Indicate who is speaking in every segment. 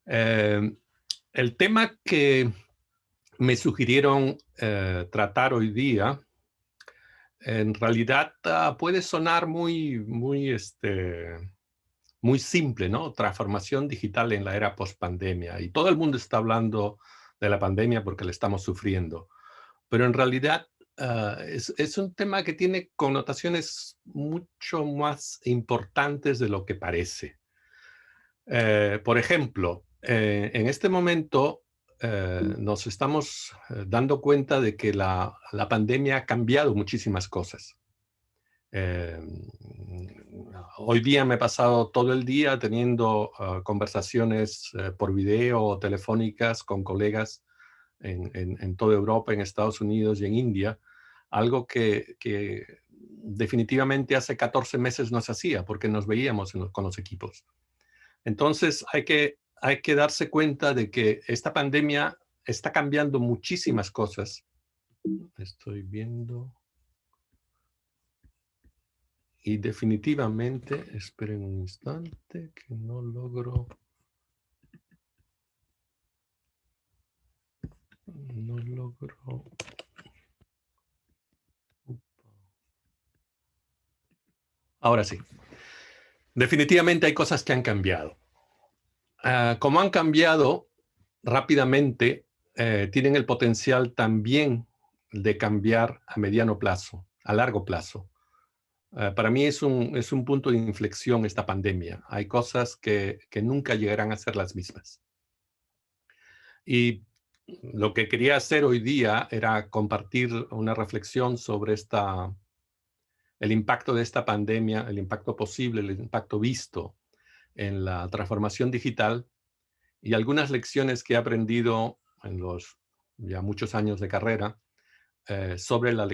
Speaker 1: Eh, el tema que me sugirieron tratar hoy día, en realidad puede sonar muy simple, ¿no? Transformación digital en la era post-pandemia. Y todo el mundo está hablando de la pandemia porque la estamos sufriendo. Pero en realidad es un tema que tiene connotaciones mucho más importantes de lo que parece. Por ejemplo, en este momento nos estamos dando cuenta de que la pandemia ha cambiado muchísimas cosas. Eh, Hoy día me he pasado todo el día teniendo conversaciones por video o telefónicas con colegas en toda Europa, en Estados Unidos y en India, algo que definitivamente hace 14 meses no se hacía porque nos veíamos con los equipos. Entonces hay que darse cuenta de que esta pandemia está cambiando muchísimas cosas. Estoy viendo. Y definitivamente, esperen un instante que no logro. No logro. Ahora sí. Definitivamente hay cosas que han cambiado. Como han cambiado rápidamente, tienen el potencial también de cambiar a mediano plazo, a largo plazo. Para mí es un punto de inflexión esta pandemia. Hay cosas que nunca llegarán a ser las mismas. Y lo que quería hacer hoy día era compartir una reflexión sobre el impacto de esta pandemia, el impacto posible, el impacto visto en la transformación digital y algunas lecciones que he aprendido en los ya muchos años de carrera sobre la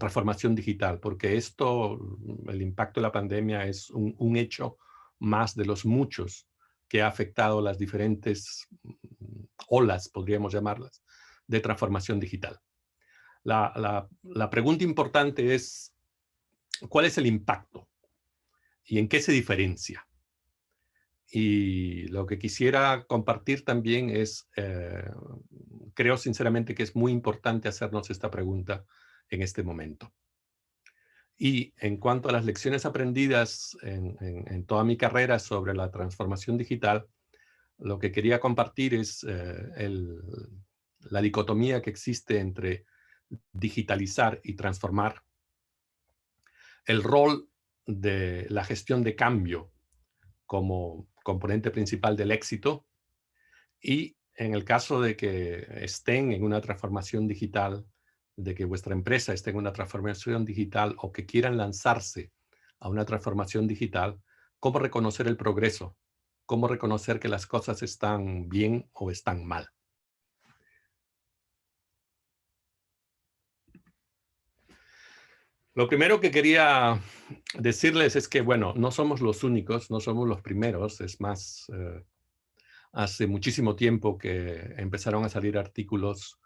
Speaker 1: transformación digital, porque el impacto de la pandemia es un hecho más de los muchos que ha afectado las diferentes olas, podríamos llamarlas, de transformación digital. La pregunta importante es, ¿cuál es el impacto? ¿Y en qué se diferencia? Y lo que quisiera compartir también es, creo sinceramente que es muy importante hacernos esta pregunta en este momento. Y en cuanto a las lecciones aprendidas en toda mi carrera sobre la transformación digital, lo que quería compartir es la dicotomía que existe entre digitalizar y transformar, el rol de la gestión de cambio como componente principal del éxito y en el caso de que estén en una transformación digital, de que vuestra empresa esté en una transformación digital o que quieran lanzarse a una transformación digital, ¿cómo reconocer el progreso? ¿Cómo reconocer que las cosas están bien o están mal? Lo primero que quería decirles es que, bueno, no somos los únicos, no somos los primeros, es más, hace muchísimo tiempo que empezaron a salir artículos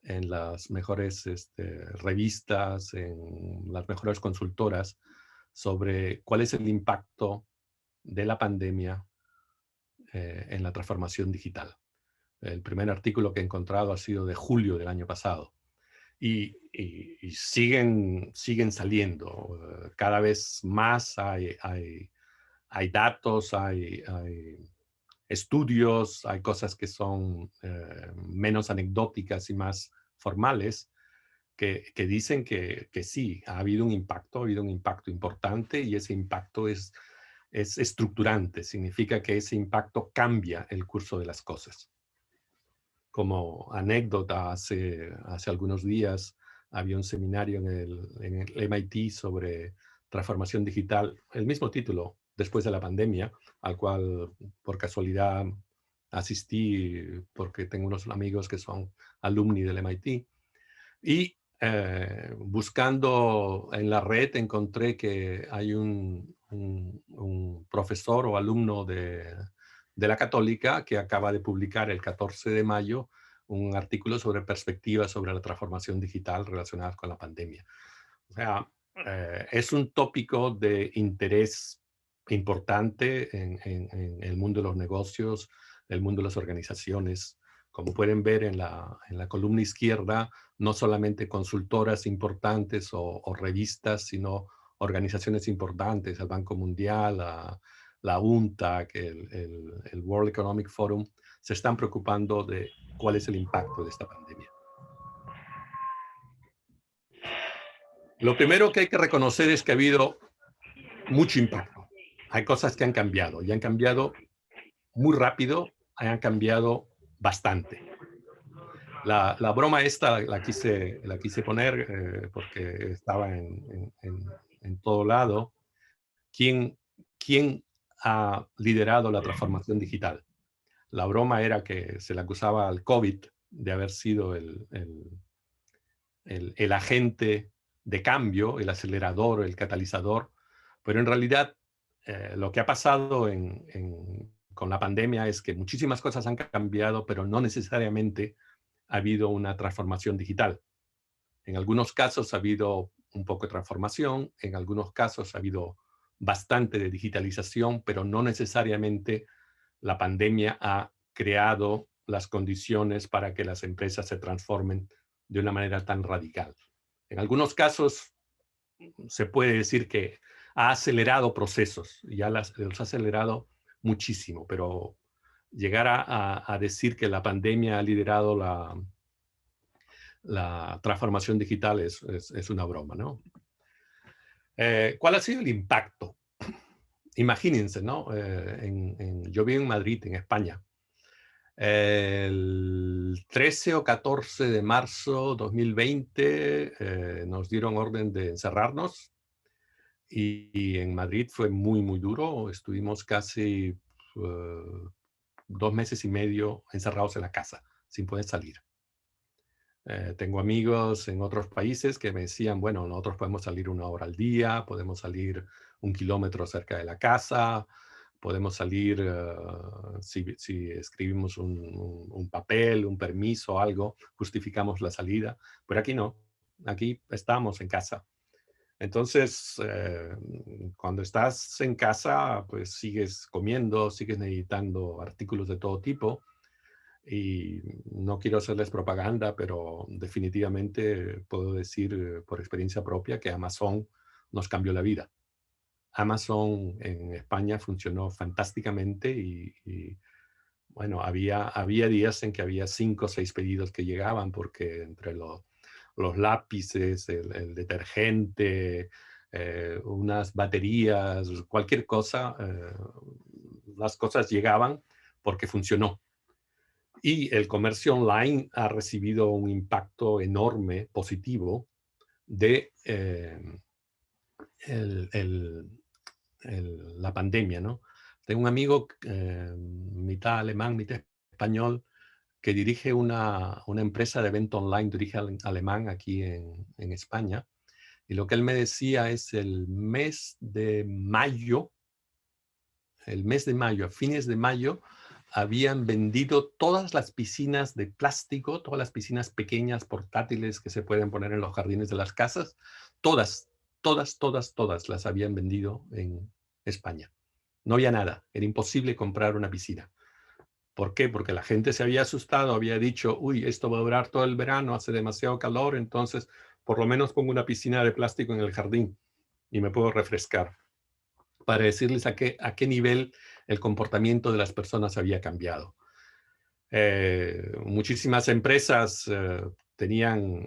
Speaker 1: en las mejores revistas, en las mejores consultoras, sobre cuál es el impacto de la pandemia en la transformación digital. El primer artículo que he encontrado ha sido de julio del año pasado. Y siguen saliendo. Cada vez más hay datos, hay estudios, hay cosas que son menos anecdóticas y más formales que dicen que sí, ha habido un impacto importante y ese impacto es estructurante, significa que ese impacto cambia el curso de las cosas. Como anécdota, hace algunos días había un seminario en el MIT sobre transformación digital, el mismo título, después de la pandemia, al cual por casualidad asistí porque tengo unos amigos que son alumni del MIT. Y buscando en la red encontré que hay un profesor o alumno de la Católica que acaba de publicar el 14 de mayo un artículo sobre perspectivas sobre la transformación digital relacionada con la pandemia. O sea, es un tópico de interés importante en el mundo de los negocios, el mundo de las organizaciones. Como pueden ver en la columna izquierda, no solamente consultoras importantes o revistas, sino organizaciones importantes, el Banco Mundial, la UNTAC, el World Economic Forum, se están preocupando de cuál es el impacto de esta pandemia. Lo primero que hay que reconocer es que ha habido mucho impacto. Hay cosas que han cambiado y han cambiado muy rápido, han cambiado bastante. La broma esta la quise poner porque estaba en todo lado. ¿Quién ha liderado la transformación digital? La broma era que se le acusaba al COVID de haber sido el agente de cambio, el acelerador, el catalizador, pero en realidad lo que ha pasado con la pandemia es que muchísimas cosas han cambiado, pero no necesariamente ha habido una transformación digital. En algunos casos ha habido un poco de transformación, en algunos casos ha habido bastante de digitalización, pero no necesariamente la pandemia ha creado las condiciones para que las empresas se transformen de una manera tan radical. En algunos casos se puede decir que ha acelerado procesos, ya los ha acelerado muchísimo, pero llegar a decir que la pandemia ha liderado la transformación digital es una broma, ¿no? ¿Cuál ha sido el impacto? Imagínense, ¿no? Yo vivo en Madrid, en España. El 13 o 14 de marzo 2020 nos dieron orden de encerrarnos y en Madrid fue muy, muy duro. Estuvimos casi 2 meses y medio encerrados en la casa, sin poder salir. Tengo amigos en otros países que me decían, bueno, nosotros podemos salir 1 hora al día, podemos salir 1 kilómetro cerca de la casa, podemos salir, si escribimos un papel, un permiso, algo, justificamos la salida, pero aquí no, aquí estamos en casa. Entonces, cuando estás en casa, pues sigues comiendo, sigues necesitando artículos de todo tipo, y no quiero hacerles propaganda, pero definitivamente puedo decir por experiencia propia que Amazon nos cambió la vida. Amazon en España funcionó fantásticamente y bueno, había días en que había 5 o 6 pedidos que llegaban porque entre los lápices, el detergente, unas baterías, cualquier cosa, las cosas llegaban porque funcionó. Y el comercio online ha recibido un impacto enorme, positivo, de la pandemia, ¿no? Tengo un amigo, mitad alemán, mitad español, que dirige una empresa de venta online de origen alemán aquí en España. Y lo que él me decía es el mes de mayo, a fines de mayo, habían vendido todas las piscinas de plástico, todas las piscinas pequeñas, portátiles que se pueden poner en los jardines de las casas, todas las habían vendido en España. No había nada, era imposible comprar una piscina. ¿Por qué? Porque la gente se había asustado, había dicho, uy, esto va a durar todo el verano, hace demasiado calor, entonces por lo menos pongo una piscina de plástico en el jardín y me puedo refrescar. Para decirles a qué nivel el comportamiento de las personas había cambiado. Muchísimas empresas tenían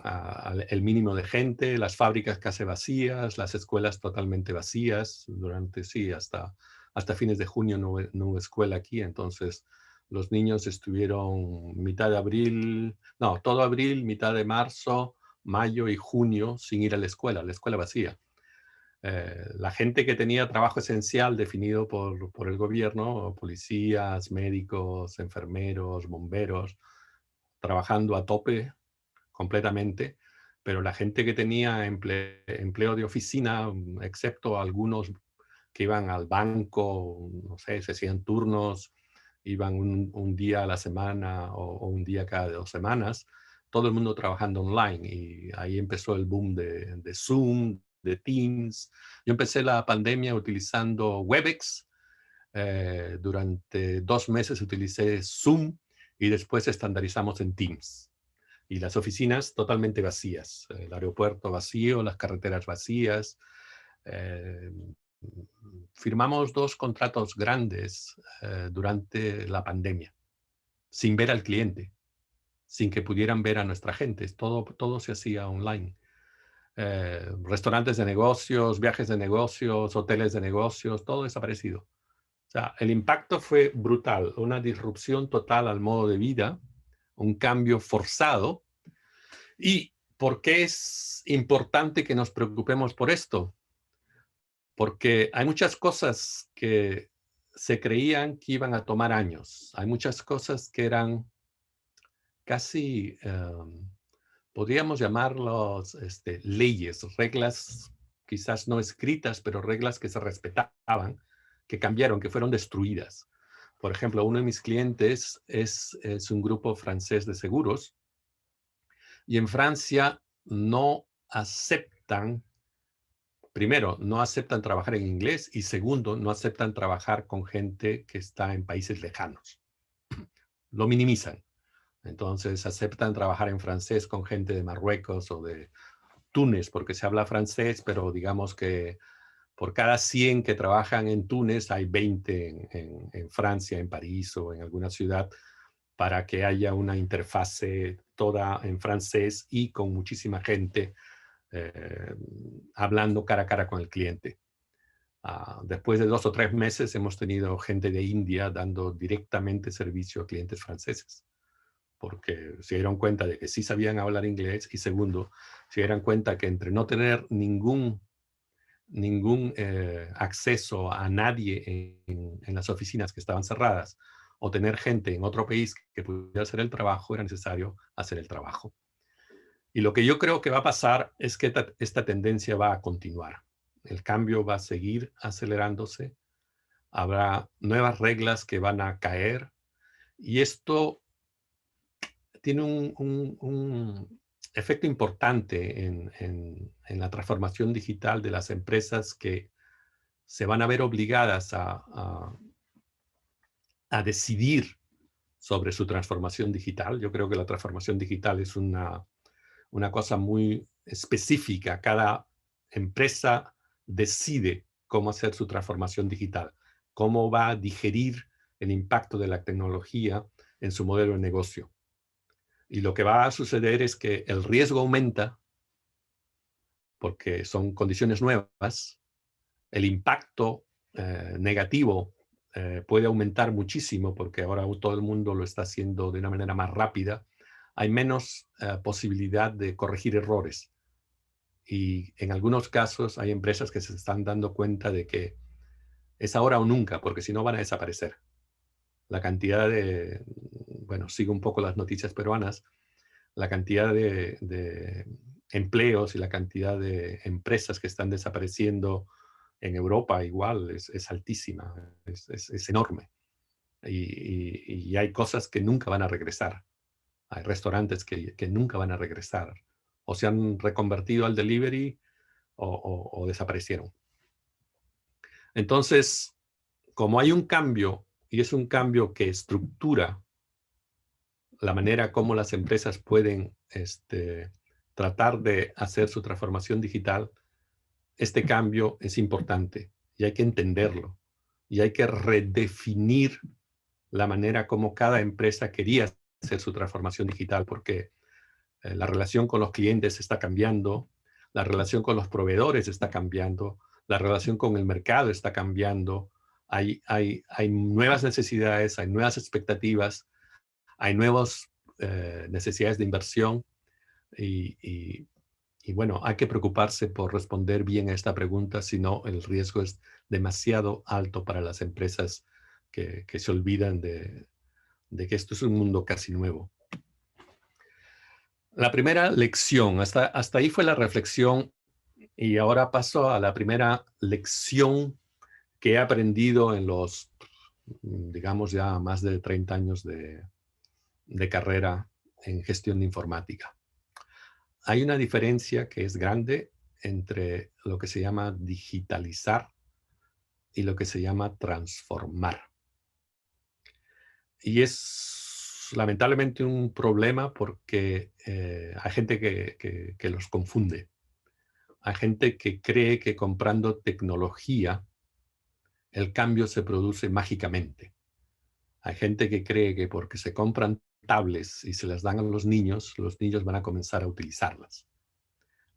Speaker 1: el mínimo de gente, las fábricas casi vacías, las escuelas totalmente vacías, hasta fines de junio no hubo escuela aquí, entonces los niños estuvieron todo abril, mitad de marzo, mayo y junio sin ir a la escuela vacía. La gente que tenía trabajo esencial definido por el gobierno, policías, médicos, enfermeros, bomberos, trabajando a tope completamente, pero la gente que tenía empleo de oficina, excepto algunos que iban al banco, no sé, se hacían turnos, iban un día a la semana o un día cada 2 semanas, todo el mundo trabajando online y ahí empezó el boom de Zoom, de Teams. Yo empecé la pandemia utilizando Webex Durante 2 meses utilicé Zoom y después estandarizamos en Teams. Y las oficinas totalmente vacías, el aeropuerto vacío, las carreteras vacías. Eh, Firmamos 2 contratos grandes durante la pandemia, sin ver al cliente, sin que pudieran ver a nuestra gente. Todo se hacía online. Restaurantes de negocios, viajes de negocios, hoteles de negocios, todo desaparecido. O sea, el impacto fue brutal, una disrupción total al modo de vida, un cambio forzado. ¿Y por qué es importante que nos preocupemos por esto? Porque hay muchas cosas que se creían que iban a tomar años. Hay muchas cosas que eran casi, podríamos llamarlos leyes, reglas quizás no escritas, pero reglas que se respetaban, que cambiaron, que fueron destruidas. Por ejemplo, uno de mis clientes es un grupo francés de seguros y en Francia no aceptan, primero, no aceptan trabajar en inglés y segundo, no aceptan trabajar con gente que está en países lejanos. Lo minimizan. Entonces aceptan trabajar en francés con gente de Marruecos o de Túnez, porque se habla francés, pero digamos que por cada 100 que trabajan en Túnez hay 20 en Francia, en París o en alguna ciudad, para que haya una interfase toda en francés y con muchísima gente eh, hablando cara a cara con el cliente. Después de 2 o 3 meses hemos tenido gente de India dando directamente servicio a clientes franceses, porque se dieron cuenta de que sí sabían hablar inglés y segundo, se dieron cuenta que entre no tener ningún acceso a nadie en las oficinas que estaban cerradas o tener gente en otro país que pudiera hacer el trabajo, era necesario hacer el trabajo. Y lo que yo creo que va a pasar es que esta tendencia va a continuar. El cambio va a seguir acelerándose, habrá nuevas reglas que van a caer y esto tiene un efecto importante en la transformación digital de las empresas que se van a ver obligadas a decidir sobre su transformación digital. Yo creo que la transformación digital es una cosa muy específica. Cada empresa decide cómo hacer su transformación digital, cómo va a digerir el impacto de la tecnología en su modelo de negocio. Y lo que va a suceder es que el riesgo aumenta porque son condiciones nuevas, el impacto negativo puede aumentar muchísimo porque ahora todo el mundo lo está haciendo de una manera más rápida. Hay menos posibilidad de corregir errores. Y en algunos casos hay empresas que se están dando cuenta de que es ahora o nunca, porque si no van a desaparecer. La cantidad de, bueno, sigo un poco las noticias peruanas, la cantidad de empleos y la cantidad de empresas que están desapareciendo en Europa igual es altísima, es enorme. Y hay cosas que nunca van a regresar. Hay restaurantes que nunca van a regresar. O se han reconvertido al delivery o desaparecieron. Entonces, como hay un cambio, y es un cambio que estructura la manera como las empresas pueden tratar de hacer su transformación digital, este cambio es importante y hay que entenderlo. Y hay que redefinir la manera como cada empresa quería hacer su transformación digital, porque la relación con los clientes está cambiando, la relación con los proveedores está cambiando, la relación con el mercado está cambiando, hay nuevas necesidades, hay nuevas expectativas, hay nuevas necesidades de inversión y bueno, hay que preocuparse por responder bien a esta pregunta, si no el riesgo es demasiado alto para las empresas que se olvidan de que esto es un mundo casi nuevo. La primera lección, hasta ahí fue la reflexión y ahora paso a la primera lección que he aprendido en los, digamos, ya más de 30 años de carrera en gestión de informática. Hay una diferencia que es grande entre lo que se llama digitalizar y lo que se llama transformar. Y es lamentablemente un problema porque hay gente que los confunde. Hay gente que cree que comprando tecnología el cambio se produce mágicamente. Hay gente que cree que porque se compran tablets y se las dan a los niños van a comenzar a utilizarlas.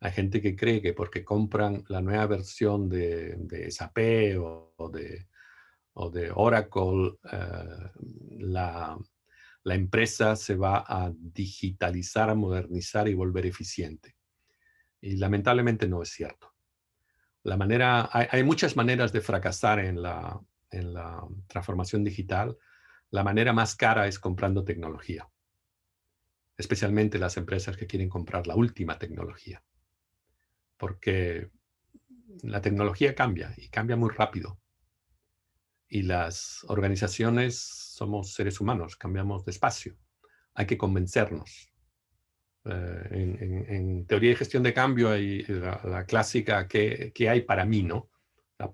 Speaker 1: Hay gente que cree que porque compran la nueva versión de SAP o de Oracle, la empresa se va a digitalizar, a modernizar y volver eficiente. Y lamentablemente no es cierto. Hay muchas maneras de fracasar en la transformación digital. La manera más cara es comprando tecnología, especialmente las empresas que quieren comprar la última tecnología, porque la tecnología cambia y cambia muy rápido. Y las organizaciones somos seres humanos, cambiamos despacio. Hay que convencernos. En teoría de gestión de cambio hay la clásica ¿qué hay para mí, no?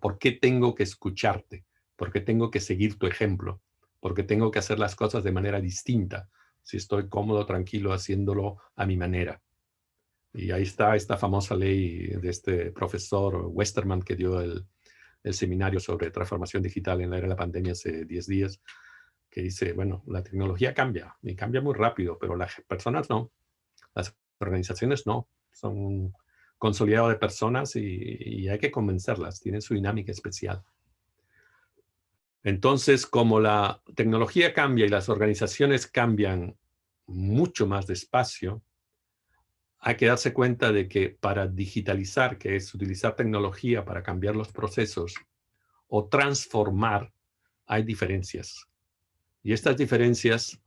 Speaker 1: ¿Por qué tengo que escucharte? ¿Por qué tengo que seguir tu ejemplo? ¿Por qué tengo que hacer las cosas de manera distinta si estoy cómodo, tranquilo, haciéndolo a mi manera? Y ahí está esta famosa ley de este profesor Westerman que dio el seminario sobre transformación digital en la era de la pandemia hace 10 días, que dice, bueno, la tecnología cambia y cambia muy rápido, pero las personas no. Las organizaciones no, son un consolidado de personas y hay que convencerlas, tienen su dinámica especial. Entonces, como la tecnología cambia y las organizaciones cambian mucho más despacio, hay que darse cuenta de que para digitalizar, que es utilizar tecnología para cambiar los procesos, o transformar, hay diferencias. Y estas diferencias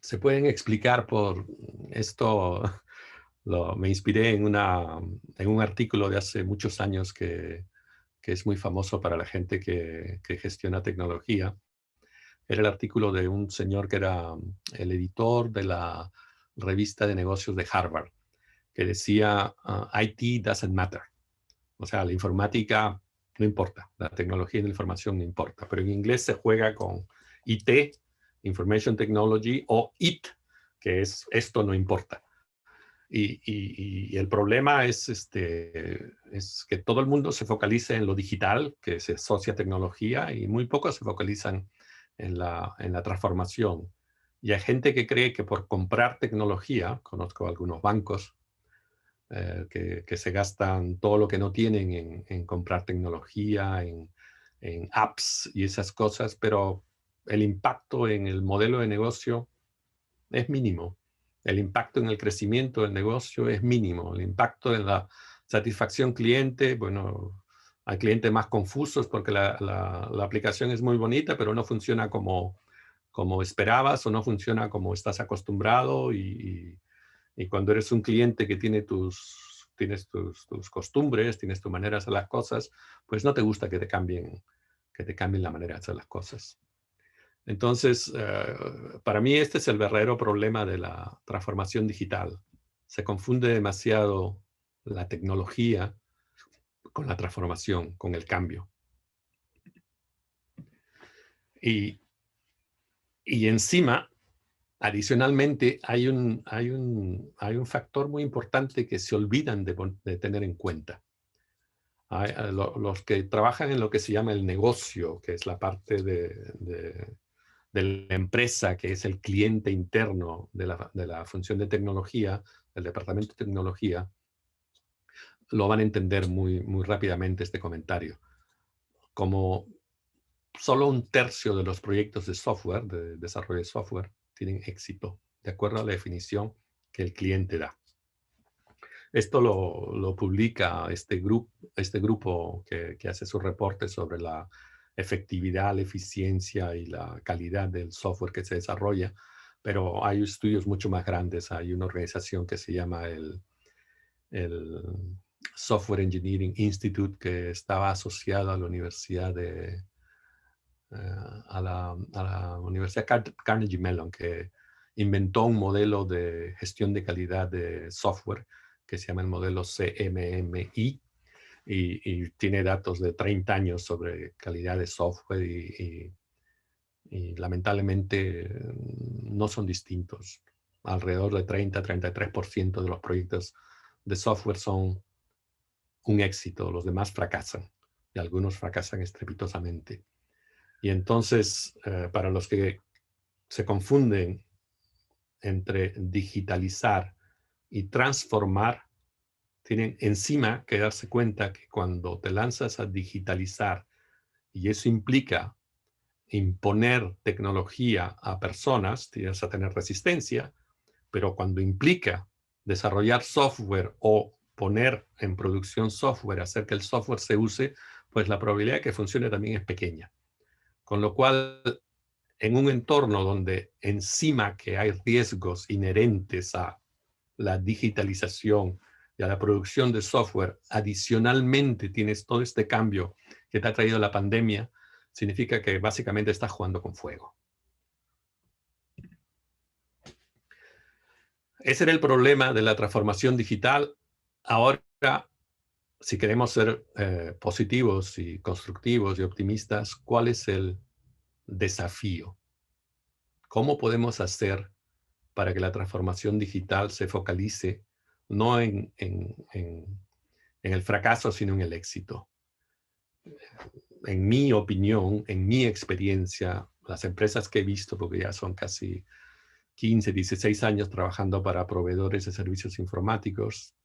Speaker 1: se pueden explicar por esto. Me inspiré en un artículo de hace muchos años que es muy famoso para la gente que gestiona tecnología. Era el artículo de un señor que era el editor de la revista de negocios de Harvard, que decía, IT doesn't matter. O sea, la informática no importa, la tecnología de la información no importa, pero en inglés se juega con IT, Information Technology, o IT, que es esto no importa. Y el problema es que todo el mundo se focaliza en lo digital, que se asocia a tecnología, y muy pocos se focalizan en la transformación. Y hay gente que cree que por comprar tecnología, conozco algunos bancos que se gastan todo lo que no tienen en comprar tecnología, en apps y esas cosas, pero el impacto en el modelo de negocio es mínimo. El impacto en el crecimiento del negocio es mínimo. El impacto en la satisfacción cliente, bueno, hay clientes más confusos porque la aplicación es muy bonita, pero no funciona como esperabas o no funciona como estás acostumbrado. Y cuando eres un cliente que tienes tus costumbres, tienes tu manera de hacer las cosas, pues no te gusta que te cambien la manera de hacer las cosas. Entonces, para mí este es el verdadero problema de la transformación digital. Se confunde demasiado la tecnología con la transformación, con el cambio. Y encima, adicionalmente, hay un factor muy importante que se olvidan de tener en cuenta. Los que trabajan en lo que se llama el negocio, que es la parte de la empresa, que es el cliente interno de la función de tecnología, del departamento de tecnología, lo van a entender muy, muy rápidamente este comentario. Como solo un tercio de los proyectos de software, de desarrollo de software, tienen éxito, de acuerdo a la definición que el cliente da. Esto lo publica este grupo que hace su reporte sobre la efectividad, la eficiencia y la calidad del software que se desarrolla, pero hay estudios mucho más grandes. Hay una organización que se llama el Software Engineering Institute, que estaba asociado a la Universidad a la Universidad Carnegie Mellon, que inventó un modelo de gestión de calidad de software que se llama el modelo CMMI, y tiene datos de 30 años sobre calidad de software y lamentablemente no son distintos. Alrededor de 30-33% de los proyectos de software son un éxito, los demás fracasan y algunos fracasan estrepitosamente. Y entonces, para los que se confunden entre digitalizar y transformar, tienen encima que darse cuenta que cuando te lanzas a digitalizar, y eso implica imponer tecnología a personas, tienes a tener resistencia, pero cuando implica desarrollar software o poner en producción software, hacer que el software se use, pues la probabilidad de que funcione también es pequeña. Con lo cual, en un entorno donde encima que hay riesgos inherentes a la digitalización y a la producción de software, adicionalmente tienes todo este cambio que te ha traído la pandemia, significa que básicamente estás jugando con fuego. Ese era el problema de la transformación digital. Ahora, si queremos ser positivos y constructivos y optimistas, ¿cuál es el desafío? ¿Cómo podemos hacer para que la transformación digital se focalice no en el fracaso, sino en el éxito? En mi opinión, en mi experiencia, las empresas que he visto, porque ya son casi 15, 16 años trabajando para proveedores de servicios informáticos,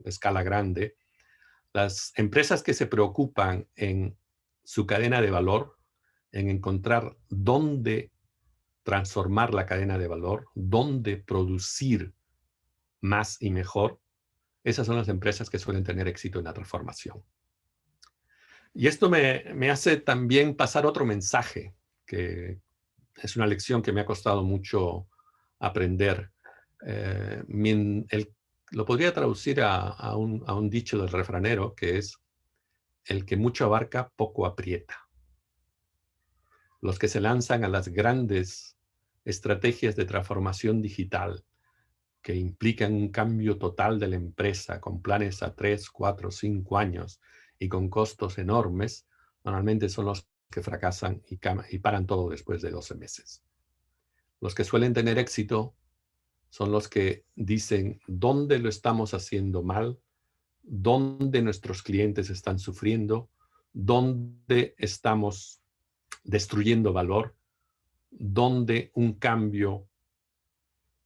Speaker 1: escala grande, las empresas que se preocupan en su cadena de valor, en encontrar dónde transformar la cadena de valor, dónde producir más y mejor, esas son las empresas que suelen tener éxito en la transformación. Y esto me hace también pasar otro mensaje, que es una lección que me ha costado mucho aprender. Lo podría traducir a un dicho del refranero, que es: el que mucho abarca, poco aprieta. Los que se lanzan a las grandes estrategias de transformación digital, que implican un cambio total de la empresa, con planes a 3, 4, 5 años y con costos enormes, normalmente son los que fracasan y paran todo después de 12 meses. Los que suelen tener éxito son los que dicen dónde lo estamos haciendo mal, dónde nuestros clientes están sufriendo, dónde estamos destruyendo valor, dónde un cambio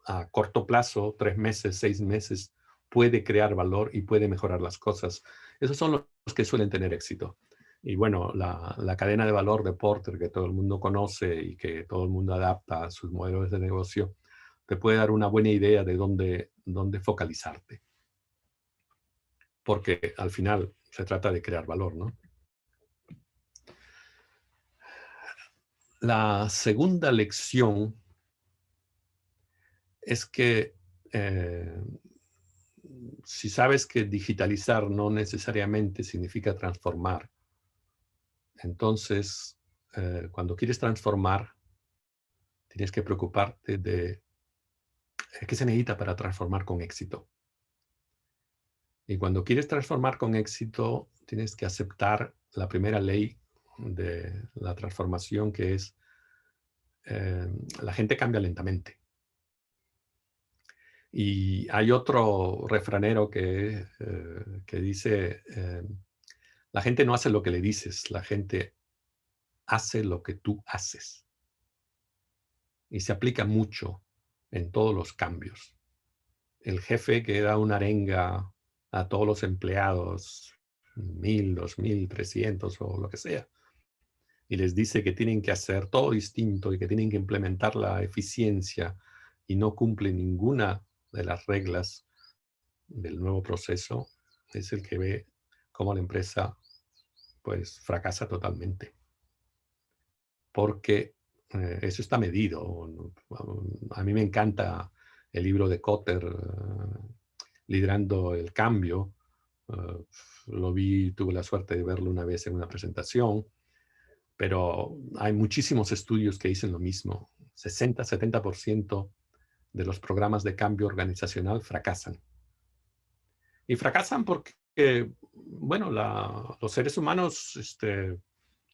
Speaker 1: a corto plazo, 3 meses, 6 meses, puede crear valor y puede mejorar las cosas. Esos son los que suelen tener éxito. Y bueno, la cadena de valor de Porter, que todo el mundo conoce y que todo el mundo adapta a sus modelos de negocio, te puede dar una buena idea de dónde focalizarte. Porque al final se trata de crear valor, ¿no? La segunda lección es que si sabes que digitalizar no necesariamente significa transformar, entonces cuando quieres transformar, tienes que preocuparte de qué se necesita para transformar con éxito. Y cuando quieres transformar con éxito, tienes que aceptar la primera ley de la transformación, que es la gente cambia lentamente. Y hay otro refranero que dice, la gente no hace lo que le dices, la gente hace lo que tú haces. Y se aplica mucho en todos los cambios. El jefe que da una arenga a todos los empleados, 1000, 2000, 300 o lo que sea, y les dice que tienen que hacer todo distinto y que tienen que implementar la eficiencia y no cumple ninguna de las reglas del nuevo proceso, es el que ve cómo la empresa pues fracasa totalmente. Porque eso está medido. A mí me encanta el libro de Kotter, Liderando el Cambio. Lo vi, tuve la suerte de verlo una vez en una presentación, pero hay muchísimos estudios que dicen lo mismo. 60-70% de los programas de cambio organizacional fracasan. Y fracasan porque que, bueno, los seres humanos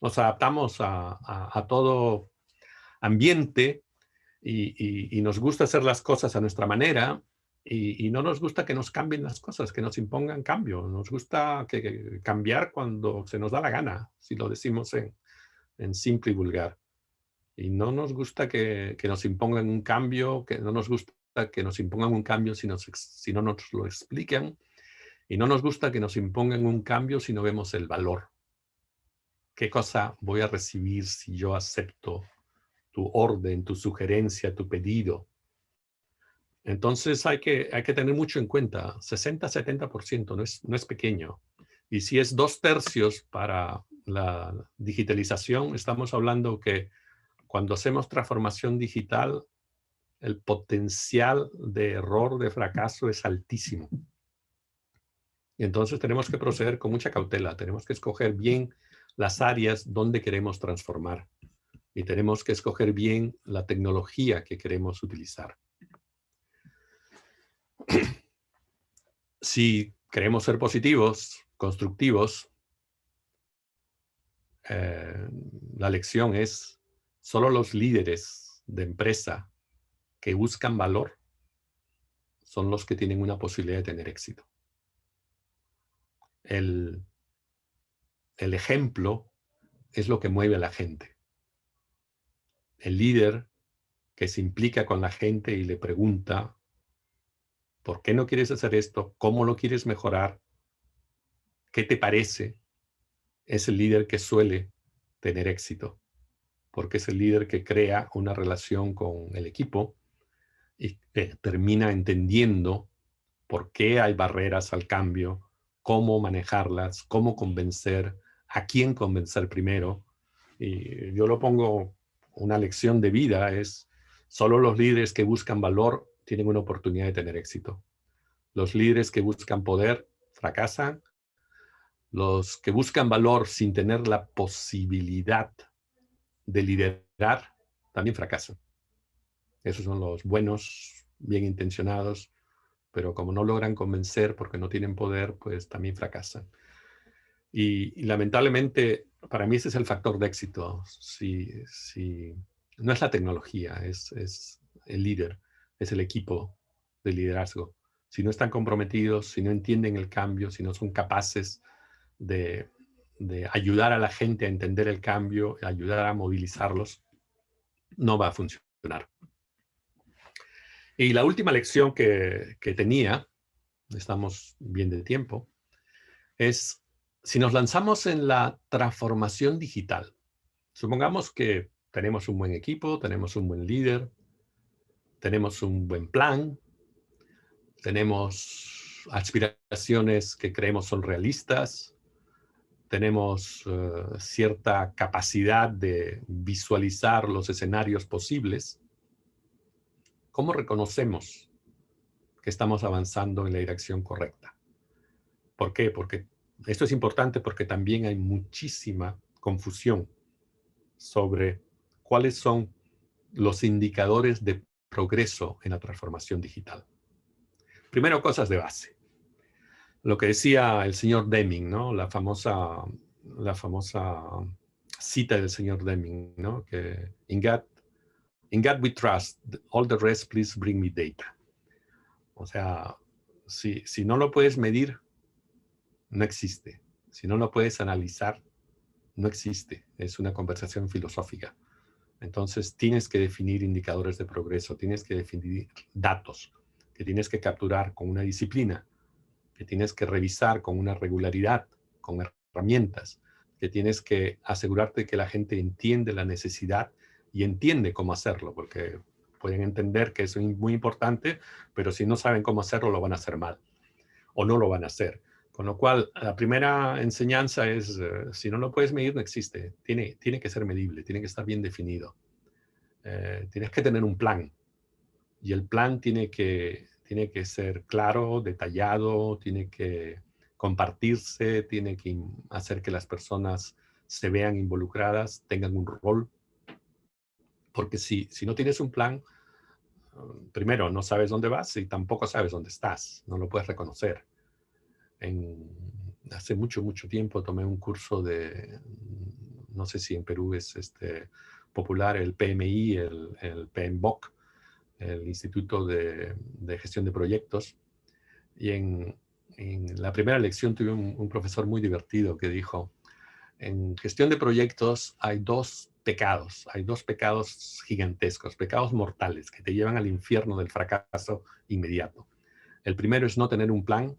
Speaker 1: nos adaptamos a todo ambiente y nos gusta hacer las cosas a nuestra manera y no nos gusta que nos cambien las cosas, que nos impongan cambio. Nos gusta cambiar cuando se nos da la gana, si lo decimos en simple y vulgar. Y no nos gusta que nos impongan un cambio, que no nos gusta que nos impongan un cambio si no nos lo explican. Y no nos gusta que nos impongan un cambio si no vemos el valor. ¿Qué cosa voy a recibir si yo acepto tu orden, tu sugerencia, tu pedido? Entonces hay que tener mucho en cuenta. 60-70% no es pequeño. Y si es 2/3 para la digitalización, estamos hablando que cuando hacemos transformación digital, el potencial de error, de fracaso es altísimo. Y entonces tenemos que proceder con mucha cautela. Tenemos que escoger bien las áreas donde queremos transformar. Y tenemos que escoger bien la tecnología que queremos utilizar. Si queremos ser positivos, constructivos, la lección es: solo los líderes de empresa que buscan valor son los que tienen una posibilidad de tener éxito. El ejemplo es lo que mueve a la gente. El líder que se implica con la gente y le pregunta: ¿por qué no quieres hacer esto? ¿Cómo lo quieres mejorar? ¿Qué te parece? Es el líder que suele tener éxito, porque es el líder que crea una relación con el equipo y termina entendiendo por qué hay barreras al cambio, cómo manejarlas, cómo convencer, a quién convencer primero. Y yo lo pongo, una lección de vida es: solo los líderes que buscan valor tienen una oportunidad de tener éxito. Los líderes que buscan poder fracasan. Los que buscan valor sin tener la posibilidad de liderar también fracasan. Esos son los buenos, bien intencionados, pero como no logran convencer porque no tienen poder, pues también fracasan. Y lamentablemente, para mí ese es el factor de éxito. Si no es la tecnología, es el líder, es el equipo de liderazgo. Si no están comprometidos, si no entienden el cambio, si no son capaces de ayudar a la gente a entender el cambio, ayudar a movilizarlos, no va a funcionar. Y la última lección que tenía, estamos bien de tiempo, es: si nos lanzamos en la transformación digital, supongamos que tenemos un buen equipo, tenemos un buen líder, tenemos un buen plan, tenemos aspiraciones que creemos son realistas, tenemos cierta capacidad de visualizar los escenarios posibles. ¿Cómo reconocemos que estamos avanzando en la dirección correcta? ¿Por qué? Porque esto es importante, porque también hay muchísima confusión sobre cuáles son los indicadores de progreso en la transformación digital. Primero, cosas de base. Lo que decía el señor Deming, ¿no? La famosa cita del señor Deming, ¿no? Que in God we trust, all the rest please bring me data. O sea, si no lo puedes medir, no existe. Si no lo puedes analizar, no existe. Es una conversación filosófica. Entonces tienes que definir indicadores de progreso, tienes que definir datos que tienes que capturar con una disciplina, que tienes que revisar con una regularidad, con herramientas, que tienes que asegurarte que la gente entiende la necesidad y entiende cómo hacerlo, porque pueden entender que eso es muy importante, pero si no saben cómo hacerlo, lo van a hacer mal o no lo van a hacer. Con lo cual, la primera enseñanza es, si no lo puedes medir, no existe. Tiene que ser medible, tiene que estar bien definido. Tienes que tener un plan. Y el plan tiene que ser claro, detallado, tiene que compartirse, tiene que hacer que las personas se vean involucradas, tengan un rol. Porque si no tienes un plan, primero, no sabes dónde vas y tampoco sabes dónde estás. No lo puedes reconocer. En hace mucho tiempo tomé un curso de, no sé si en Perú es popular, el PMI, el PMBOK, el Instituto de Gestión de Proyectos. Y en la primera lección tuve un profesor muy divertido que dijo, en gestión de proyectos hay dos pecados gigantescos, pecados mortales que te llevan al infierno del fracaso inmediato. El primero es no tener un plan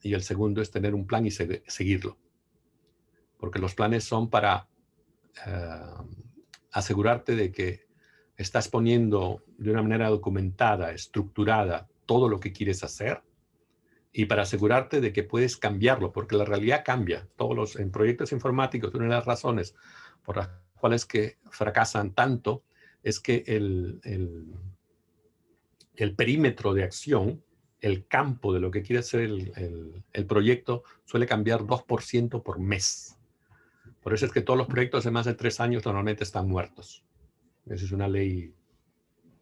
Speaker 1: y el segundo es tener un plan y seguirlo. Porque los planes son para asegurarte de que estás poniendo de una manera documentada, estructurada, todo lo que quieres hacer y para asegurarte de que puedes cambiarlo, porque la realidad cambia. En proyectos informáticos, una de las razones por las cuales que fracasan tanto es que el perímetro de acción, el campo de lo que quiere hacer el proyecto, suele cambiar 2% por mes. Por eso es que todos los proyectos de más de 3 años normalmente están muertos. Esa es una ley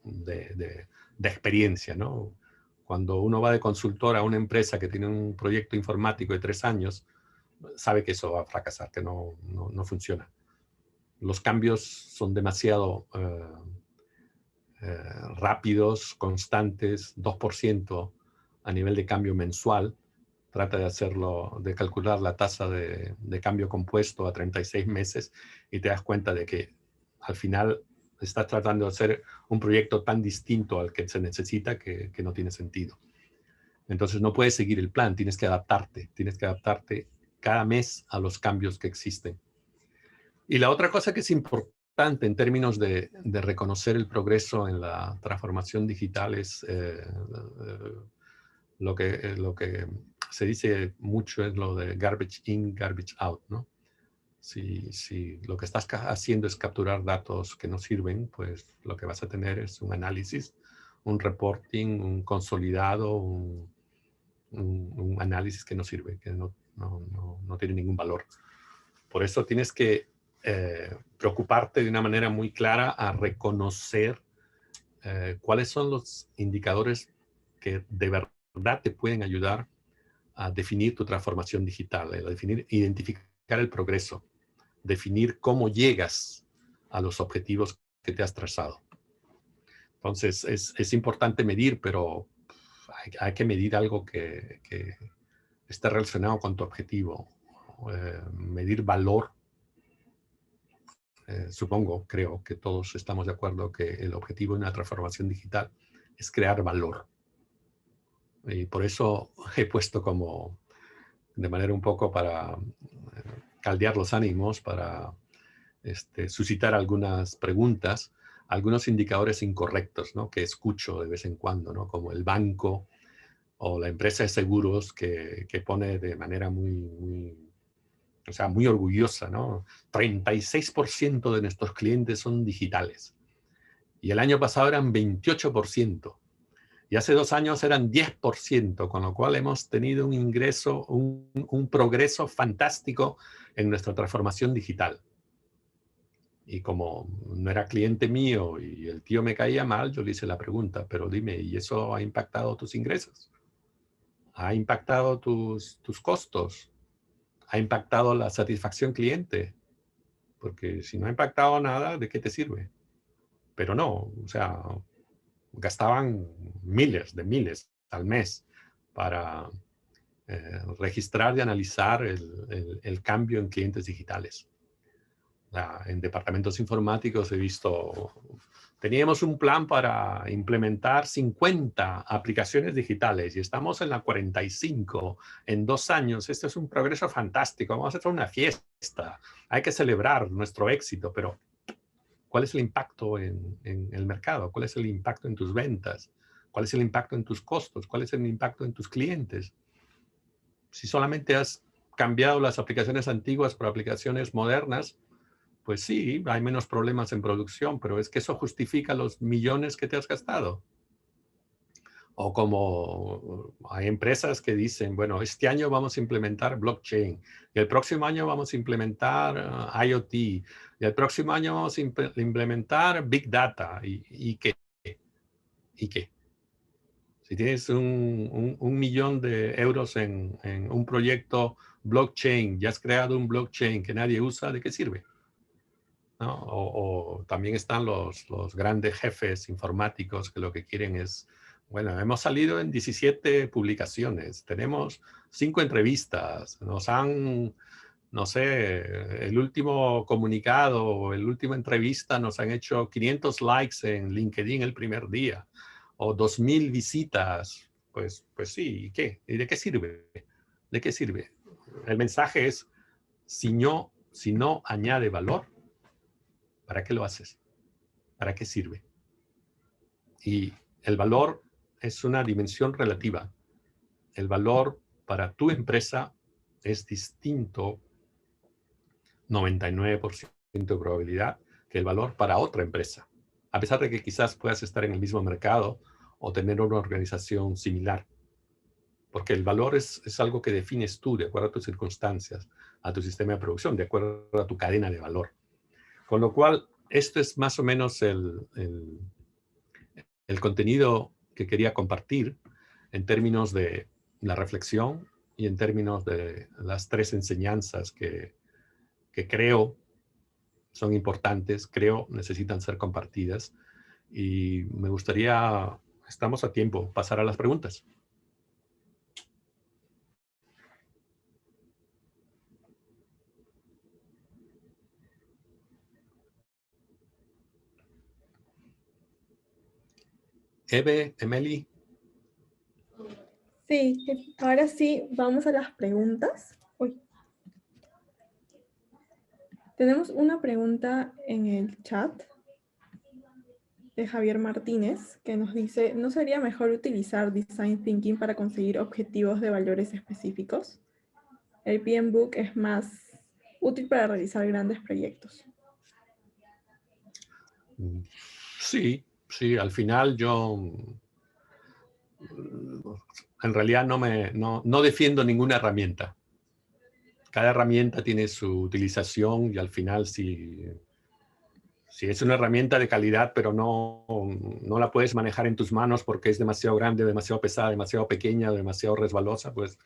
Speaker 1: de experiencia, ¿no? Cuando uno va de consultor a una empresa que tiene un proyecto informático de 3 años, sabe que eso va a fracasar, que no funciona. Los cambios son demasiado rápidos, constantes, 2% a nivel de cambio mensual. Trata de hacerlo, de calcular la tasa de cambio compuesto a 36 meses y te das cuenta de que al final estás tratando de hacer un proyecto tan distinto al que se necesita que no tiene sentido. Entonces no puedes seguir el plan, tienes que adaptarte cada mes a los cambios que existen. Y la otra cosa que es importante en términos de reconocer el progreso en la transformación digital es lo que se dice mucho es lo de garbage in, garbage out, ¿no? Si lo que estás haciendo es capturar datos que no sirven, pues lo que vas a tener es un análisis, un reporting, un consolidado, un análisis que no sirve, que no tiene ningún valor. Por eso tienes que preocuparte de una manera muy clara a reconocer cuáles son los indicadores que de verdad te pueden ayudar a definir tu transformación digital, identificar el progreso, definir cómo llegas a los objetivos que te has trazado. Entonces, es importante medir, pero hay que medir algo que esté relacionado con tu objetivo. Medir valor. Creo que todos estamos de acuerdo que el objetivo de una transformación digital es crear valor. Y por eso he puesto como, de manera un poco para caldear los ánimos, para suscitar algunas preguntas, algunos indicadores incorrectos, ¿no? Que escucho de vez en cuando, ¿no? Como el banco o la empresa de seguros que pone de manera muy orgullosa, ¿no? 36% de nuestros clientes son digitales. Y el año pasado eran 28%. Y hace 2 años eran 10%, con lo cual hemos tenido un ingreso, un progreso fantástico en nuestra transformación digital. Y como no era cliente mío y el tío me caía mal, yo le hice la pregunta, pero dime, ¿y eso ha impactado tus ingresos? ¿Ha impactado tus costos? ¿Ha impactado la satisfacción cliente? Porque si no ha impactado nada, ¿de qué te sirve? Pero no, o sea, gastaban miles al mes para registrar y analizar el cambio en clientes digitales. En departamentos informáticos he visto, teníamos un plan para implementar 50 aplicaciones digitales y estamos en la 45 en 2 años. Esto es un progreso fantástico. Vamos a hacer una fiesta. Hay que celebrar nuestro éxito, pero ¿cuál es el impacto en el mercado? ¿Cuál es el impacto en tus ventas? ¿Cuál es el impacto en tus costos? ¿Cuál es el impacto en tus clientes? Si solamente has cambiado las aplicaciones antiguas por aplicaciones modernas, pues sí, hay menos problemas en producción, pero es que eso justifica los millones que te has gastado. O como hay empresas que dicen, bueno, este año vamos a implementar blockchain, y el próximo año vamos a implementar IoT, y el próximo año vamos a implementar Big Data. ¿Y qué? ¿Y qué? Si tienes un millón de euros en un proyecto blockchain, ya has creado un blockchain que nadie usa, ¿de qué sirve? ¿No? O también están los grandes jefes informáticos que lo que quieren es, bueno, hemos salido en 17 publicaciones, tenemos 5 entrevistas, nos han, no sé, el último comunicado o el último entrevista nos han hecho 500 likes en LinkedIn el primer día o 2000 visitas. Pues sí, ¿y qué? ¿Y de qué sirve? ¿De qué sirve? El mensaje es, si no añade valor, ¿para qué lo haces? ¿Para qué sirve? Y el valor es una dimensión relativa. El valor para tu empresa es distinto, 99% de probabilidad, que el valor para otra empresa. A pesar de que quizás puedas estar en el mismo mercado o tener una organización similar. Porque el valor es algo que defines tú de acuerdo a tus circunstancias, a tu sistema de producción, de acuerdo a tu cadena de valor. Con lo cual, esto es más o menos el contenido que quería compartir en términos de la reflexión y en términos de las 3 enseñanzas que creo son importantes, creo necesitan ser compartidas. Y me gustaría, estamos a tiempo, pasar a las preguntas. Eve, Emily.
Speaker 2: Sí, ahora sí, vamos a las preguntas. Uy. Tenemos una pregunta en el chat de Javier Martínez que nos dice, ¿no sería mejor utilizar Design Thinking para conseguir objetivos de valores específicos? El PMBOK es más útil para realizar grandes proyectos.
Speaker 1: Sí, sí, al final yo en realidad no defiendo ninguna herramienta. Cada herramienta tiene su utilización y al final si es una herramienta de calidad, pero no la puedes manejar en tus manos porque es demasiado grande, demasiado pesada, demasiado pequeña, demasiado resbalosa, pues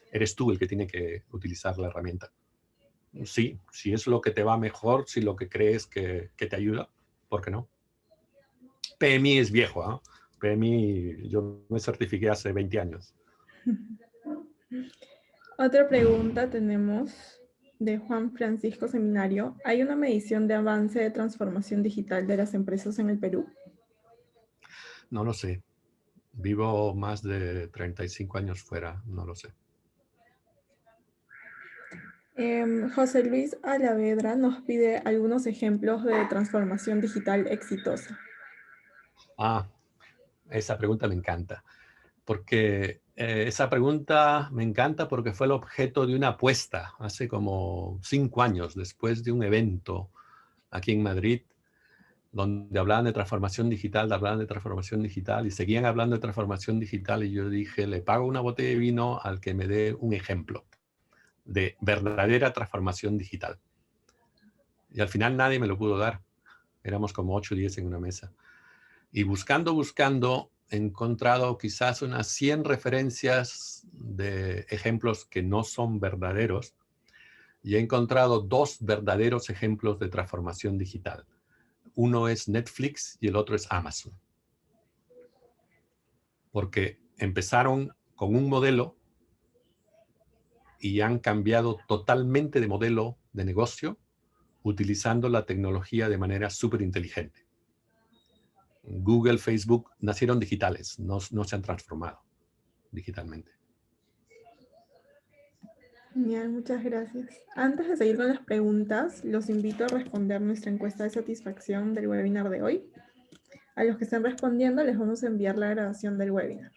Speaker 1: eres tú el que tiene que utilizar la herramienta. Sí, si es lo que te va mejor, si lo que crees que te ayuda, ¿por qué no? PMI es viejo, ¿eh? PMI, yo me certifiqué hace 20 años.
Speaker 2: Otra pregunta tenemos de Juan Francisco Seminario. ¿Hay una medición de avance de transformación digital de las empresas en el Perú?
Speaker 1: No lo sé. Vivo más de 35 años fuera, no lo sé.
Speaker 2: José Luis Alavedra nos pide algunos ejemplos de transformación digital exitosa.
Speaker 1: Ah, esa pregunta me encanta. Porque esa pregunta me encanta porque fue el objeto de una apuesta hace como 5 años, después de un evento aquí en Madrid, donde hablaban de transformación digital y seguían hablando de transformación digital y yo dije, le pago una botella de vino al que me dé un ejemplo de verdadera transformación digital. Y al final nadie me lo pudo dar. Éramos como 8 o 10 en una mesa. Y buscando, he encontrado quizás unas 100 referencias de ejemplos que no son verdaderos y he encontrado 2 verdaderos ejemplos de transformación digital. Uno es Netflix y el otro es Amazon. Porque empezaron con un modelo y han cambiado totalmente de modelo de negocio utilizando la tecnología de manera súper inteligente. Google, Facebook nacieron digitales, no se han transformado digitalmente.
Speaker 2: Genial, muchas gracias. Antes de seguir con las preguntas, los invito a responder nuestra encuesta de satisfacción del webinar de hoy. A los que estén respondiendo les vamos a enviar la grabación del webinar.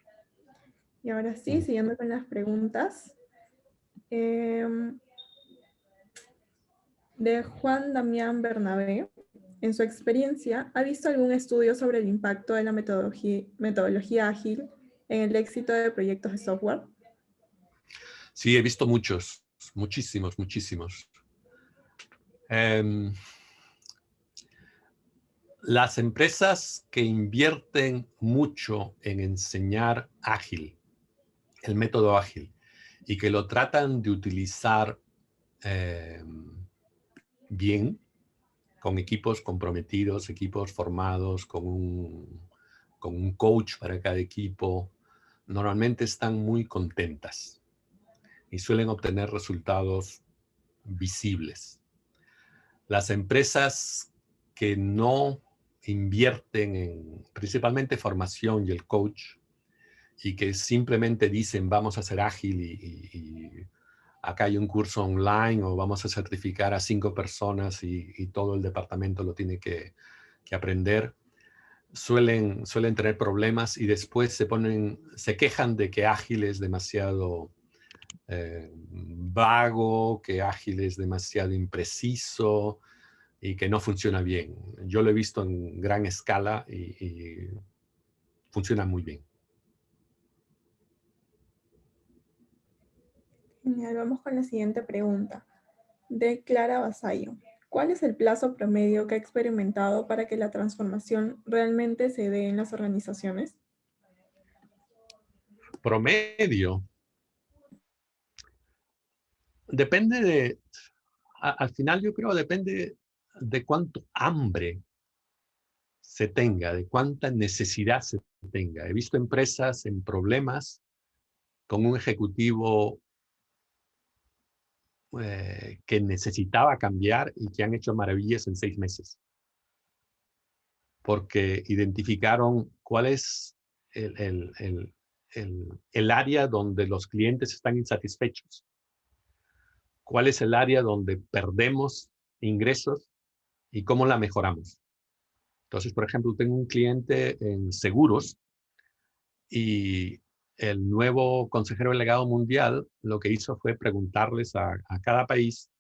Speaker 2: Y ahora sí, siguiendo con las preguntas. De Juan Damián Bernabé. En su experiencia, ¿ha visto algún estudio sobre el impacto de la metodología ágil en el éxito de proyectos de software?
Speaker 1: Sí, he visto muchos, muchísimos. Las empresas que invierten mucho en enseñar ágil, el método ágil, y que lo tratan de utilizar bien, con equipos comprometidos, equipos formados, con un coach para cada equipo, normalmente están muy contentas y suelen obtener resultados visibles. Las empresas que no invierten en principalmente formación y el coach, y que simplemente dicen vamos a ser ágil y acá hay un curso online o vamos a certificar a 5 personas y todo el departamento lo tiene que aprender, suelen tener problemas y después se quejan de que ágil es demasiado vago, que ágil es demasiado impreciso y que no funciona bien. Yo lo he visto en gran escala y funciona muy bien.
Speaker 2: Genial, vamos con la siguiente pregunta. De Clara Basayo. ¿Cuál es el plazo promedio que ha experimentado para que la transformación realmente se dé en las organizaciones?
Speaker 1: Promedio. Depende al final yo creo depende de cuánto hambre se tenga, de cuánta necesidad se tenga. He visto empresas en problemas con un ejecutivo que necesitaba cambiar y que han hecho maravillas en 6 meses, porque identificaron cuál es el área donde los clientes están insatisfechos, cuál es el área donde perdemos ingresos y cómo la mejoramos. Entonces, por ejemplo, tengo un cliente en seguros y el nuevo consejero delegado mundial lo que hizo fue preguntarles a cada país,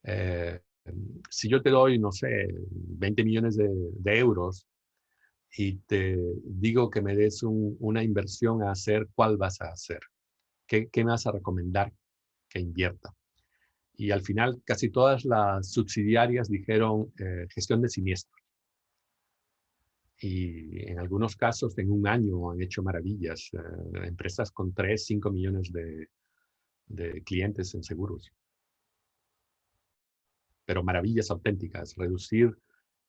Speaker 1: eh, si yo te doy, no sé, 20 millones de euros y te digo que me des una inversión a hacer, ¿cuál vas a hacer? ¿Qué me vas a recomendar que invierta? Y al final casi todas las subsidiarias dijeron gestión de siniestros. Y en algunos casos en un año han hecho maravillas. Empresas con 3, 5 millones de clientes en seguros. Pero maravillas auténticas. Reducir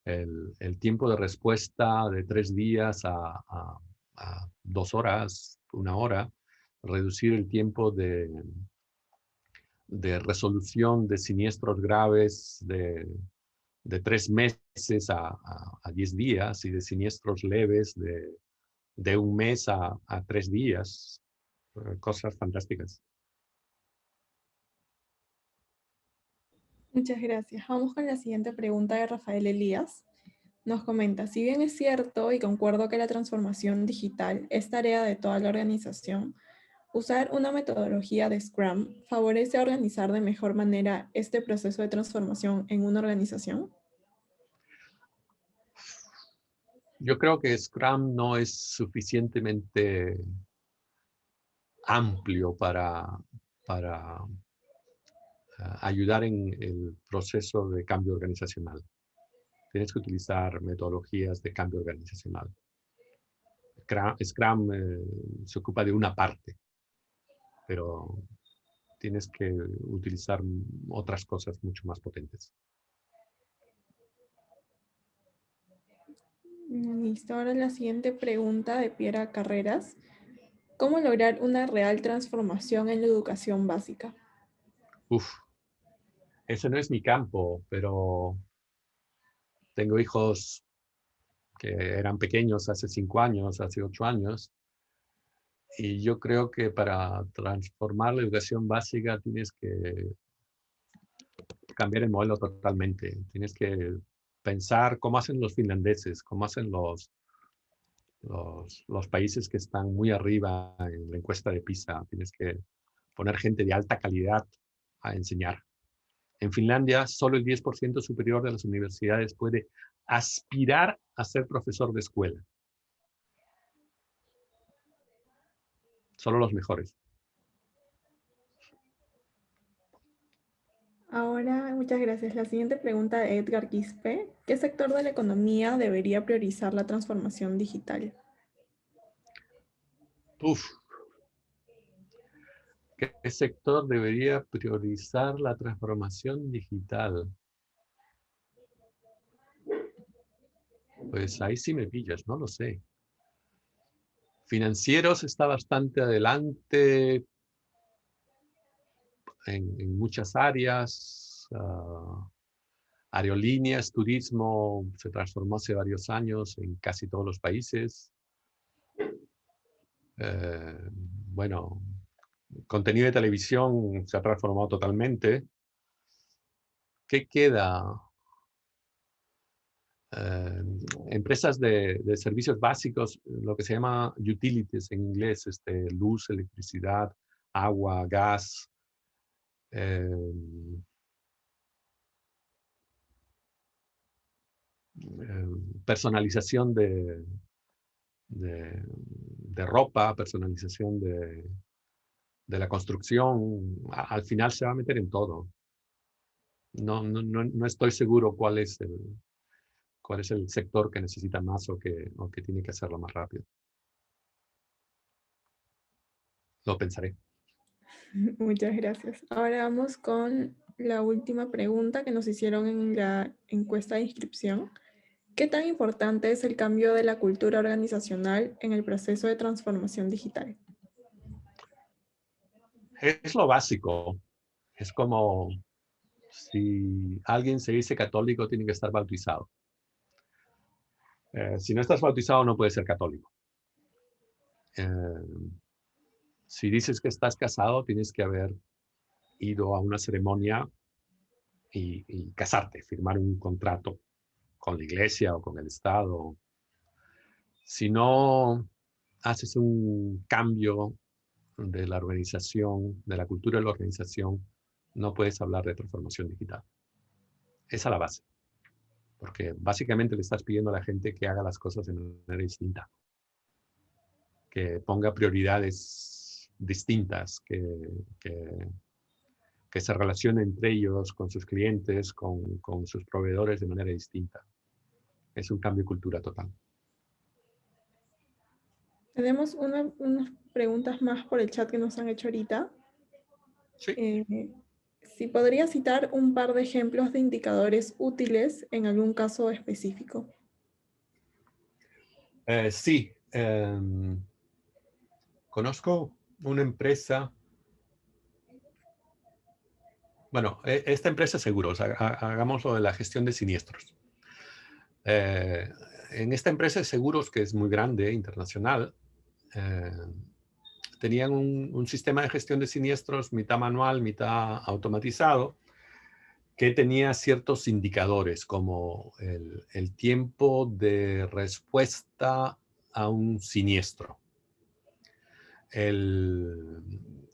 Speaker 1: el tiempo de respuesta de 3 días a 2 horas, 1 hora. Reducir el tiempo de resolución de siniestros graves de 3 meses a 10 días y de siniestros leves de 1 mes a 3 días. Cosas fantásticas.
Speaker 2: Muchas gracias. Vamos con la siguiente pregunta de Rafael Elías. Nos comenta, si bien es cierto y concuerdo que la transformación digital es tarea de toda la organización, usar una metodología de Scrum favorece organizar de mejor manera este proceso de transformación en una organización.
Speaker 1: Yo creo que Scrum no es suficientemente amplio para ayudar en el proceso de cambio organizacional. Tienes que utilizar metodologías de cambio organizacional. Scrum se ocupa de una parte, pero tienes que utilizar otras cosas mucho más potentes.
Speaker 2: Listo, ahora la siguiente pregunta de Piera Carreras. ¿Cómo lograr una real transformación en la educación básica?
Speaker 1: Uf, ese no es mi campo, pero tengo hijos que eran pequeños hace 5 años, hace 8 años, y yo creo que para transformar la educación básica tienes que cambiar el modelo totalmente. Tienes que pensar cómo hacen los finlandeses, cómo hacen los países que están muy arriba en la encuesta de PISA. Tienes que poner gente de alta calidad a enseñar. En Finlandia, solo el 10% superior de las universidades puede aspirar a ser profesor de escuela. Solo los mejores.
Speaker 2: Ahora, muchas gracias. La siguiente pregunta de Edgar Quispe. ¿Qué sector de la economía debería priorizar la transformación digital?
Speaker 1: Uf, ¿qué sector debería priorizar la transformación digital? Pues ahí sí me pillas, no lo sé. Financieros está bastante adelante en muchas áreas. Aerolíneas, turismo se transformó hace varios años en casi todos los países. Bueno, contenido de televisión se ha transformado totalmente. ¿Qué queda? Eh, Empresas de servicios básicos, lo que se llama utilities en inglés, luz, electricidad, agua, gas, eh, personalización de ropa, personalización de la construcción. Al final se va a meter en todo. No estoy seguro cuál es el sector que necesita más o que tiene que hacerlo más rápido. Lo pensaré.
Speaker 2: Muchas gracias. Ahora vamos con la última pregunta que nos hicieron en la encuesta de inscripción. ¿Qué tan importante es el cambio de la cultura organizacional en el proceso de transformación digital?
Speaker 1: Es lo básico. Es como si alguien se dice católico, tiene que estar bautizado. Si no estás bautizado, no puedes ser católico. Eh, si dices que estás casado, tienes que haber ido a una ceremonia y casarte, firmar un contrato con la iglesia o con el Estado. Si no haces un cambio de la organización, de la cultura de la organización, no puedes hablar de transformación digital. Esa es la base, porque básicamente le estás pidiendo a la gente que haga las cosas de manera distinta, que ponga prioridades distintas, que se relacione entre ellos, con sus clientes, con sus proveedores de manera distinta. Es un cambio de cultura total.
Speaker 2: Tenemos unas preguntas más por el chat que nos han hecho ahorita.
Speaker 1: Sí.
Speaker 2: Si podría citar un par de ejemplos de indicadores útiles en algún caso específico.
Speaker 1: Sí. Conozco una empresa. Bueno, esta empresa es seguros. Hagamos lo de la gestión de siniestros. Eh, en esta empresa de seguros, que es muy grande, internacional, eh, tenían un sistema de gestión de siniestros, mitad manual, mitad automatizado, que tenía ciertos indicadores, como el tiempo de respuesta a un siniestro.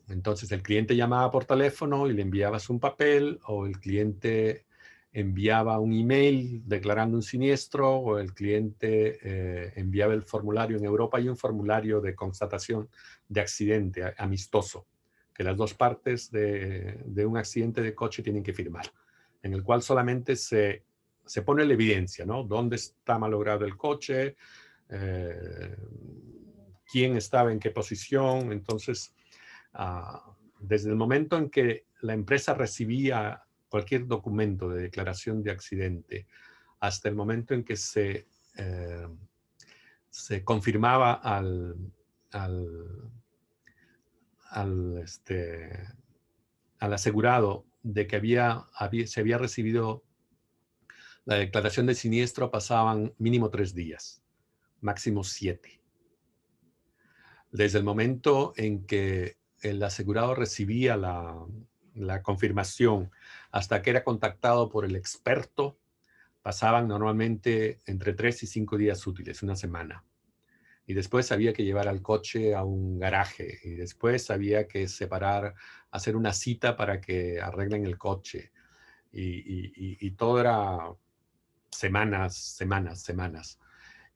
Speaker 1: Entonces el cliente llamaba por teléfono y le enviabas un papel, o el cliente enviaba un email declarando un siniestro, o el cliente enviaba el formulario. En Europa hay un formulario de constatación de accidente amistoso, que las dos partes de un accidente de coche tienen que firmar, en el cual solamente se pone la evidencia, ¿no? ¿Dónde está malogrado el coche? Eh, ¿Quién estaba en qué posición? Entonces, desde el momento en que la empresa recibía cualquier documento de declaración de accidente hasta el momento en que se confirmaba al, al asegurado de que se había recibido la declaración de siniestro, pasaban mínimo 3 días, máximo 7. Desde el momento en que el asegurado recibía la confirmación hasta que era contactado por el experto, pasaban normalmente entre 3 y 5 días útiles, una semana. Y después había que llevar al coche a un garaje, y después había que hacer una cita para que arreglen el coche. Y todo era semanas, semanas, semanas.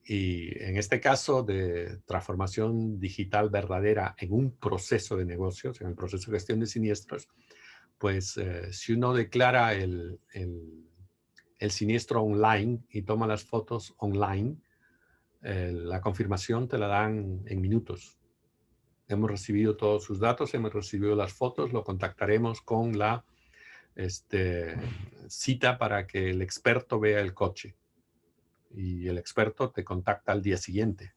Speaker 1: Y en este caso de transformación digital verdadera en un proceso de negocios, en el proceso de gestión de siniestros, pues si uno declara el siniestro online y toma las fotos online, la confirmación te la dan en minutos. Hemos recibido todos sus datos, hemos recibido las fotos, lo contactaremos con la cita para que el experto vea el coche. Y el experto te contacta al día siguiente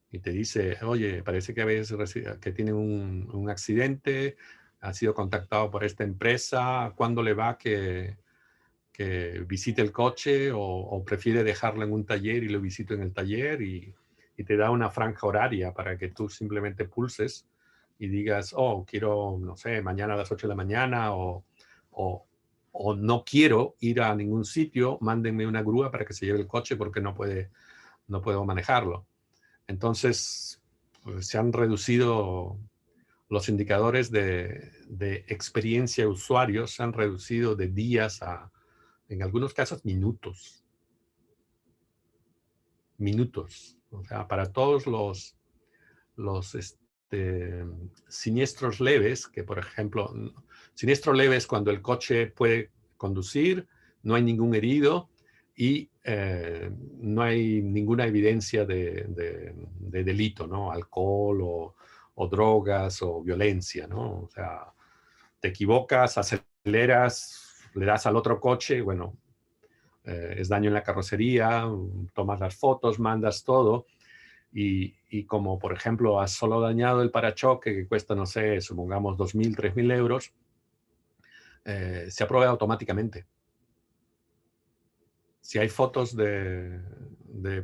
Speaker 1: y te dice, oye, parece que tiene un accidente, ha sido contactado por esta empresa, ¿cuándo le va que visite el coche o prefiere dejarlo en un taller y lo visito en el taller? Y te da una franja horaria para que tú simplemente pulses y digas, oh, quiero, no sé, mañana a las 8 de la mañana o, o no quiero ir a ningún sitio, mándenme una grúa para que se lleve el coche porque no puedo manejarlo. Entonces, pues, se han reducido los indicadores de experiencia de usuarios, se han reducido de días a, en algunos casos, minutos. Minutos. O sea, para todos los siniestros leves, que por ejemplo, siniestro leve es cuando el coche puede conducir, no hay ningún herido y no hay ninguna evidencia de delito, ¿no? Alcohol o drogas o violencia, ¿no? O sea, te equivocas, aceleras, le das al otro coche, bueno, es daño en la carrocería, tomas las fotos, mandas todo. Y como, por ejemplo, has solo dañado el parachoque, que cuesta, no sé, supongamos 2.000, 3.000 euros, se aprueba automáticamente. Si hay fotos de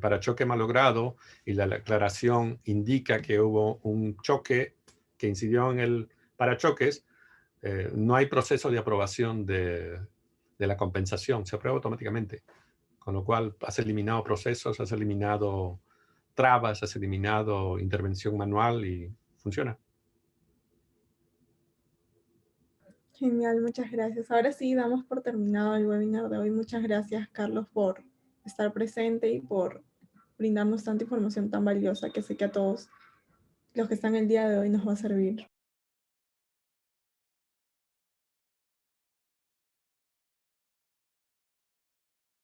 Speaker 1: parachoque malogrado y la declaración indica que hubo un choque que incidió en el parachoques, no hay proceso de aprobación de la compensación, se aprueba automáticamente. Con lo cual has eliminado procesos, has eliminado trabas, has eliminado intervención manual y funciona.
Speaker 2: Genial, muchas gracias. Ahora sí, damos por terminado el webinar de hoy. Muchas gracias, Carlos, por estar presente y por brindarnos tanta información tan valiosa que sé que a todos los que están el día de hoy nos va a servir.